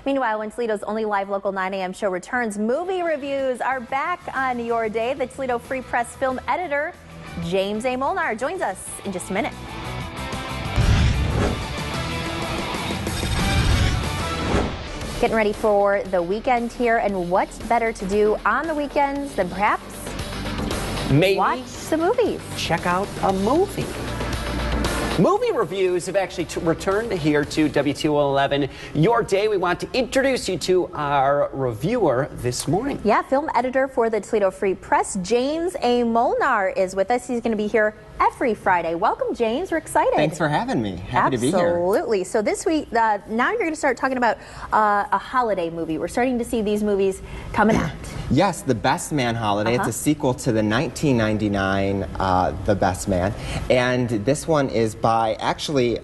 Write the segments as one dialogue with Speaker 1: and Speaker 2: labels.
Speaker 1: Meanwhile, when Toledo's only live local 9 a.m. show returns, movie reviews are back on your day. The Toledo Free Press film editor, James A. Molnar, joins us in just a minute. Getting ready for the weekend here, and what's better to do on the weekends than perhaps
Speaker 2: maybe
Speaker 1: watch the movies?
Speaker 2: Check out a movie. Movie reviews have actually returned here to WTOL 11. Your day. We want to introduce you to our reviewer this morning.
Speaker 1: Yeah, film editor for the Toledo Free Press, James A. Molnar, is with us. He's going to be here every Friday. Welcome, James. We're excited.
Speaker 3: Thanks for having me. Happy to be here.
Speaker 1: Absolutely. So this week, now you're going to start talking about a holiday movie. We're starting to see these movies coming out.
Speaker 3: Yes, The Best Man Holiday. It's a sequel to the 1999 The Best Man. And this one is by, actually,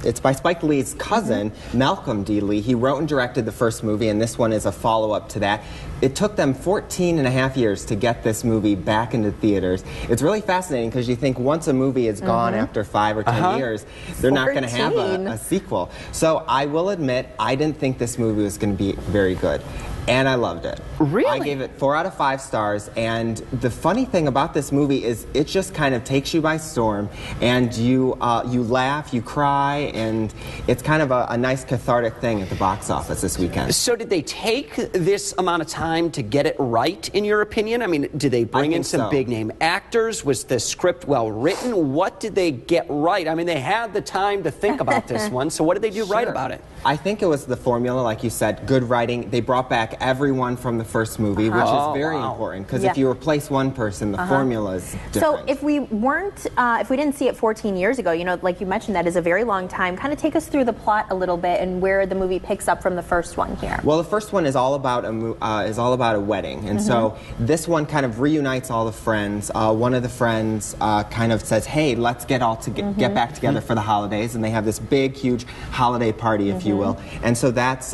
Speaker 3: it's by Spike Lee's cousin, Malcolm D. Lee. He wrote and directed the first movie, and this one is a follow-up to that. It took them 14 and a half years to get this movie back into theaters. It's really fascinating because you think once a movie is gone after 5 or 10 years, they're not going to have a sequel. So I will admit, I didn't think this movie was going to be very good. And I loved it.
Speaker 2: Really?
Speaker 3: I gave it 4 out of 5 stars. And the funny thing about this movie is it just kind of takes you by storm. And you laugh, you cry, and it's kind of a nice cathartic thing at the box office this weekend.
Speaker 2: So did they take this amount of time to get it right, in your opinion? I mean, did they bring in some big-name actors? Was the script well written? What did they get right? I mean, they had the time to think about this one, so what did they do right about it?
Speaker 3: I think it was the formula, like you said, good writing. They brought back everyone from the first movie, which is very important, because if you replace one person, the formula is different.
Speaker 1: So if we weren't, if we didn't see it 14 years ago, you know, like you mentioned, that is a very long time. Kind of take us through the plot a little bit and where the movie picks up from the first one here.
Speaker 3: Well, the first one is all about a wedding, and so this one kind of reunites all the friends. One of the friends kind of says, "Hey, let's get back together for the holidays," and they have this big, huge holiday party, if you will. And so that's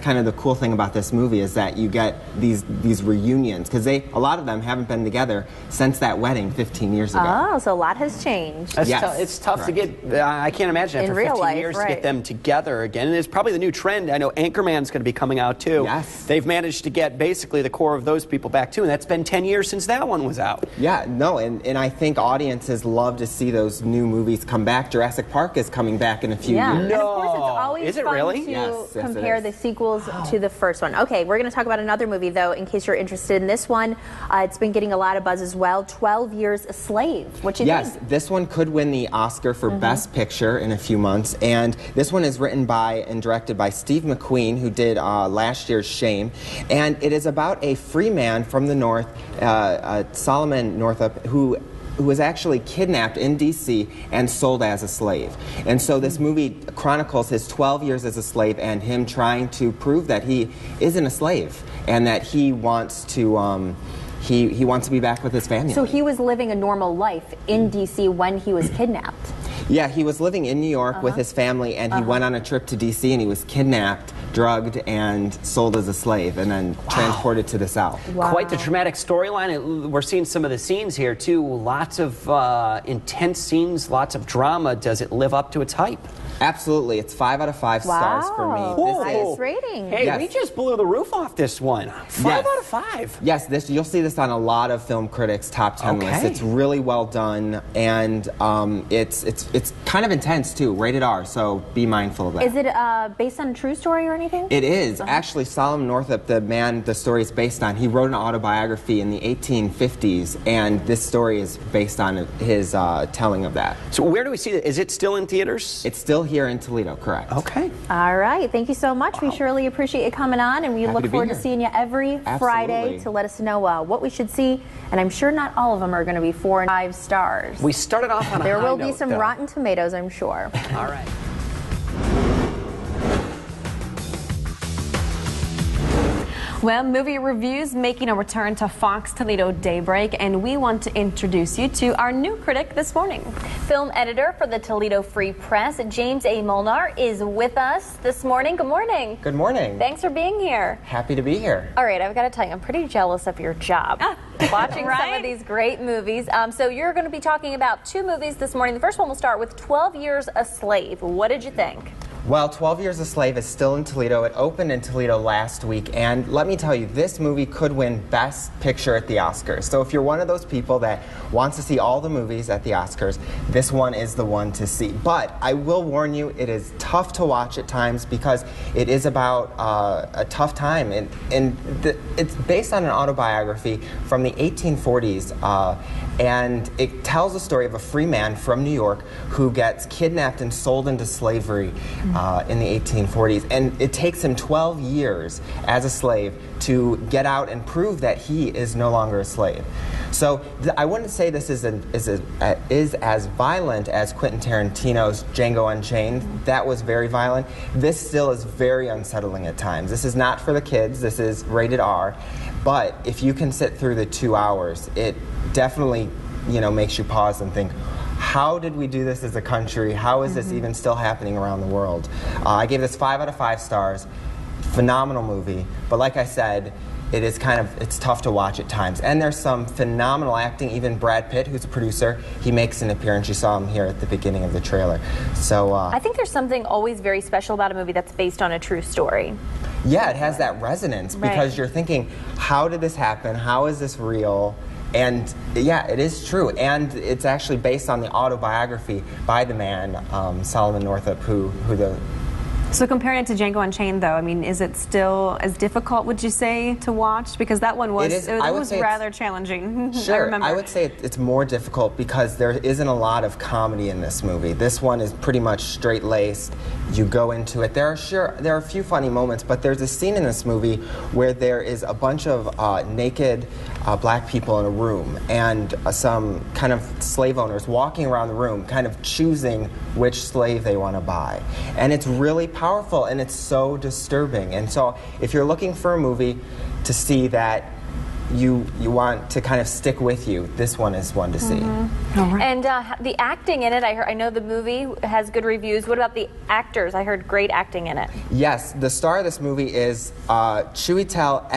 Speaker 3: kind of the cool thing about this movie, is that you get these reunions, because a lot of them haven't been together since that wedding 15 years ago.
Speaker 1: Oh, so a lot has changed.
Speaker 2: It's tough to get, I can't imagine after 15 years to get them together again. And it's probably the new trend. I know Anchorman's going to be coming out too.
Speaker 3: Yes.
Speaker 2: They've managed to get basically the core of those people back too, and that's been 10 years since that one was out.
Speaker 3: Yeah, no, and I think audiences love to see those new movies come back. Jurassic Park is coming back in a few years.
Speaker 1: And of course it's always
Speaker 2: Is it
Speaker 1: fun
Speaker 2: really?
Speaker 1: to compare the sequels to the first one. Okay, we're going to talk about another movie, though, in case you're interested in this one. It's been getting a lot of buzz as well, 12 Years a Slave. What you think?
Speaker 3: Yes, this one could win the Oscar for Best Picture in a few months, and this one is written by and directed by Steve McQueen, who did last year's Shame, and it is about a free man from the North, Solomon Northup, who was actually kidnapped in D.C. and sold as a slave. And so this movie chronicles his 12 years as a slave and him trying to prove that he isn't a slave and that he wants to he wants to be back with his family.
Speaker 1: So he was living a normal life in D.C. when he was kidnapped.
Speaker 3: Yeah, he was living in New York with his family, and he went on a trip to D.C. and he was kidnapped, drugged, and sold as a slave, and then transported to the South.
Speaker 1: Wow.
Speaker 2: Quite the traumatic storyline. We're seeing some of the scenes here, too. Lots of intense scenes, lots of drama. Does it live up to its hype?
Speaker 3: Absolutely. It's 5 out of 5 stars for me.
Speaker 1: Nice rating.
Speaker 2: Hey, we just blew the roof off this one. 5 out of 5.
Speaker 3: Yes, you'll see this on a lot of film critics' top 10 lists. It's really well done, and it's kind of intense too. Rated R, so be mindful of that.
Speaker 1: Is it based on a true story or anything?
Speaker 3: It is. Actually, Solomon Northup, the man the story is based on, he wrote an autobiography in the 1850s, and this story is based on his telling of that.
Speaker 2: So where do we see it? Is it still in theaters?
Speaker 3: It's still here in Toledo, correct.
Speaker 2: Okay.
Speaker 1: All right. Thank you so much. We surely appreciate you coming on, and we look forward to seeing you every Friday to let us know what we should see. And I'm sure not all of them are going to be 4 and 5 stars.
Speaker 2: We started off on a high note.
Speaker 1: There will be some Rotten Tomatoes, I'm sure.
Speaker 2: All right.
Speaker 4: Well, movie reviews making a return to FOX Toledo Daybreak, and we want to introduce you to our new critic this morning.
Speaker 1: Film editor for the Toledo Free Press, James A. Molnar, is with us this morning. Good morning.
Speaker 3: Good morning.
Speaker 1: Thanks for being here.
Speaker 3: Happy to be here.
Speaker 1: All right, I've got to tell you, I'm pretty jealous of your job. Watching some of these great movies. So you're going to be talking about 2 movies this morning. The first one will start with 12 Years a Slave. What did you think?
Speaker 3: Well, 12 Years a Slave is still in Toledo. It opened in Toledo last week, and let me tell you, this movie could win Best Picture at the Oscars. So if you're one of those people that wants to see all the movies at the Oscars, this one is the one to see. But I will warn you, it is tough to watch at times because it is about a tough time. It's based on an autobiography from the 1840s, and it tells the story of a free man from New York who gets kidnapped and sold into slavery in the 1840s. And it takes him 12 years as a slave to get out and prove that he is no longer a slave. So I wouldn't say this is as violent as Quentin Tarantino's Django Unchained. That was very violent. This still is very unsettling at times. This is not for the kids. This is rated R. But if you can sit through the 2 hours, it definitely, makes you pause and think, how did we do this as a country? How is this even still happening around the world? I gave this 5 out of 5 stars. Phenomenal movie. But like I said, it's tough to watch at times. And there's some phenomenal acting. Even Brad Pitt, who's a producer, he makes an appearance. You saw him here at the beginning of the trailer. So
Speaker 1: I think there's something always very special about a movie that's based on a true story.
Speaker 3: Yeah, it has that resonance because you're thinking, how did this happen? How is this real? And yeah, it is true. And it's actually based on the autobiography by the man, Solomon Northup, who the...
Speaker 4: So comparing it to Django Unchained, though, I mean, is it still as difficult, would you say, to watch? Because that one was rather challenging.
Speaker 3: Sure, I would say it's more difficult because there isn't a lot of comedy in this movie. This one is pretty much straight-laced. You go into it. There are a few funny moments, but there's a scene in this movie where there is a bunch of naked black people in a room and some kind of slave owners walking around the room, kind of choosing which slave they want to buy. And it's really powerful and it's so disturbing. And so if you're looking for a movie to see that you want to kind of stick with you, this one is one to see.
Speaker 1: All right. And the acting in it, I know the movie has good reviews. What about the actors? I heard great acting in it.
Speaker 3: Yes, the star of this movie is Chiwetel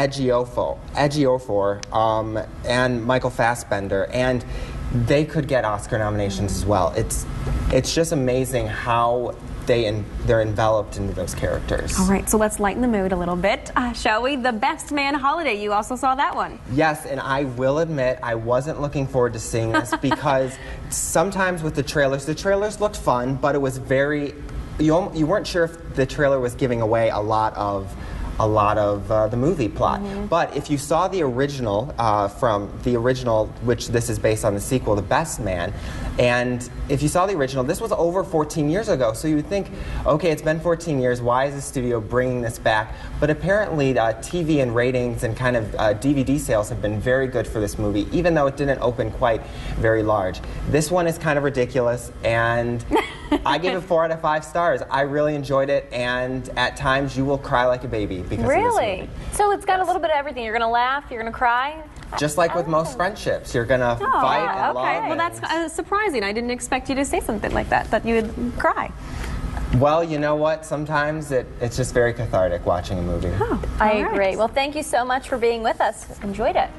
Speaker 3: Ejiofor and Michael Fassbender, and they could get Oscar nominations as well. It's just amazing how they're enveloped into those characters.
Speaker 4: All right, so let's lighten the mood a little bit, shall we? The Best Man Holiday, you also saw that one.
Speaker 3: Yes, and I will admit I wasn't looking forward to seeing this because sometimes with the trailers looked fun, but it was very, you weren't sure if the trailer was giving away a lot of the movie plot. But if you saw the original, which this is based on the sequel, The Best Man, and if you saw the original, this was over 14 years ago, so you would think, okay, it's been 14 years, why is the studio bringing this back? But apparently TV and ratings and kind of DVD sales have been very good for this movie, even though it didn't open quite very large. This one is kind of ridiculous, and I gave it 4 out of 5 stars. I really enjoyed it, and at times you will cry like a baby because of this movie.
Speaker 1: So it's got a little bit of everything. You're going to laugh, you're going to cry?
Speaker 3: Just like with most friendships, you're going to fight and love.
Speaker 4: Well, that's surprising. I didn't expect you to say something like that you would cry.
Speaker 3: Well, you know what? Sometimes it's just very cathartic watching a movie.
Speaker 1: I agree. Well, thank you so much for being with us. Enjoyed it.